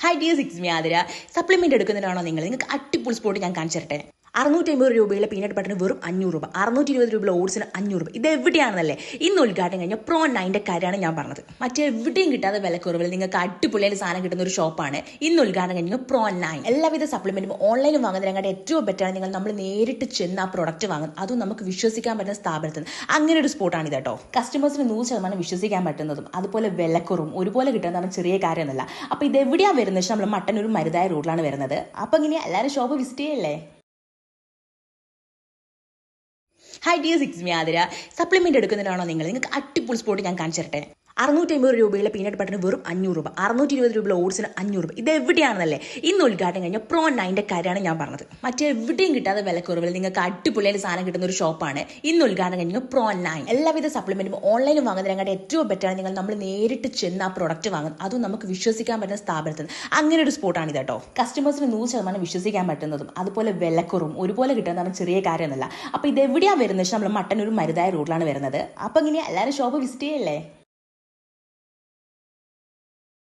Hi dear six മ്യാതിര supplement എടുക്കുന്നതിനാണോ നിങ്ങൾക്ക് അടിപൊളി spot ഞാൻ കാണിച്ചു തരട്ടെ. 650 രൂപയുള്ള പീനട്ട് ബട്ടറിന് വെറും 500 രൂപ, 620 രൂപയുള്ള ഓട്സിന് 500 രൂപ. ഇത് എവിടെയാണെന്നല്ലേ ഇന്ന് ഉദ്ഘാടനം കഴിഞ്ഞ പ്രോ 9ന്റെ കാര്യമാണ് ഞാൻ പറഞ്ഞത്. മറ്റെവിടെയും കിട്ടാതെ വിലക്കുറവിൽ നിങ്ങൾക്ക് അടിപൊളിയായിട്ട് സാധനം കിട്ടുന്ന ഒരു ഷോപ്പാണ് ഇന്ന് ഉദ്ഘാടനം കഴിഞ്ഞ പ്രോ 9. എല്ലാവിധ സപ്ലിമെന്റും ഓൺലൈനിൽ വാങ്ങുന്നതിനെക്കാട്ട് ഏറ്റവും ബെറ്ററാണ് നമ്മൾ നേരിട്ട് ചെന്ന് ആ പ്രൊഡക്റ്റ് വാങ്ങുന്നത്. അതും നമുക്ക് വിശ്വസിക്കാൻ പറ്റുന്ന സ്ഥാപനത്തിൽ അങ്ങനെ ഒരു സ്പോട്ടാണ് ഇത് കേട്ടോ. കസ്റ്റമേഴ്സിന് 100% വിശ്വസിക്കാൻ പറ്റുന്നതും അതുപോലെ വിലക്കുറവും ഒരുപോലെ കിട്ടുന്നതാണ് ചെറിയ കാര്യമൊന്നുമല്ല. അപ്പോൾ ഇത് എവിടെയാണ് വരുന്നത്? നമ്മൾ മട്ടന്നൂർ മരുതായ റോഡിലാണ് വരുന്നത്. അപ്പോൾ ഇങ്ങനെ എല്ലാവരും ഷോപ്പ് വിസിറ്റ് ചെയ്യല്ലേ. ഹൈ ഡിയർ സിക്സ് മ്യാതിര സപ്ലിമെന്റ് എടുക്കുന്നതിനാണോ നിങ്ങൾക്ക് അടിപൊളി സ്പോട്ട് ഞാൻ കാണിച്ചു തരട്ടെ. 650 രൂപയുള്ള പീനട്ട് ബട്ടറിന് വെറും 500 രൂപ, 620 രൂപയുള്ള ഓട്സിന് 500 രൂപ. ഇത് എവിടെയാണെന്നല്ലേ ഇന്ന് ഉദ്ഘാടനം കഴിഞ്ഞ പ്രോ 9ന്റെ കാര്യമാണ് ഞാൻ പറഞ്ഞത്. മറ്റെവിടെയും കിട്ടാതെ വിലക്കുറവിൽ നിങ്ങൾക്ക് അടിപൊളിയായിട്ട് സാധനം കിട്ടുന്ന ഒരു ഷോപ്പാണ് ഇന്ന് ഉദ്ഘാടനം കഴിഞ്ഞ പ്രോ 9. എല്ലാവിധ സപ്ലിമെന്റും ഓൺലൈനിൽ വാങ്ങുന്നതിനെക്കാട്ട് ഏറ്റവും ബെറ്ററാണ് നമ്മൾ നേരിട്ട് ചെന്ന് ആ പ്രൊഡക്റ്റ് വാങ്ങുന്നത്. അതും നമുക്ക് വിശ്വസിക്കാൻ പറ്റുന്ന സ്ഥാപനത്തിൽ അങ്ങനെ ഒരു സ്പോട്ടാണ് ഇത് കേട്ടോ. കസ്റ്റമേഴ്സിന് 100% വിശ്വസിക്കാൻ പറ്റുന്നതും അതുപോലെ വിലക്കുറവും ഒരുപോലെ കിട്ടുന്നതാണ് ചെറിയ കാര്യമൊന്നുമല്ല. അപ്പോൾ ഇത് എവിടെയാണ് വരുന്നത്? നമ്മൾ മട്ടന്നൂർ മരുതായ റോഡിലാണ് വരുന്നത്. അപ്പോൾ ഇങ്ങനെ എല്ലാവരും ഷോപ്പ് വിസിറ്റ് ചെയ്യല്ലേ.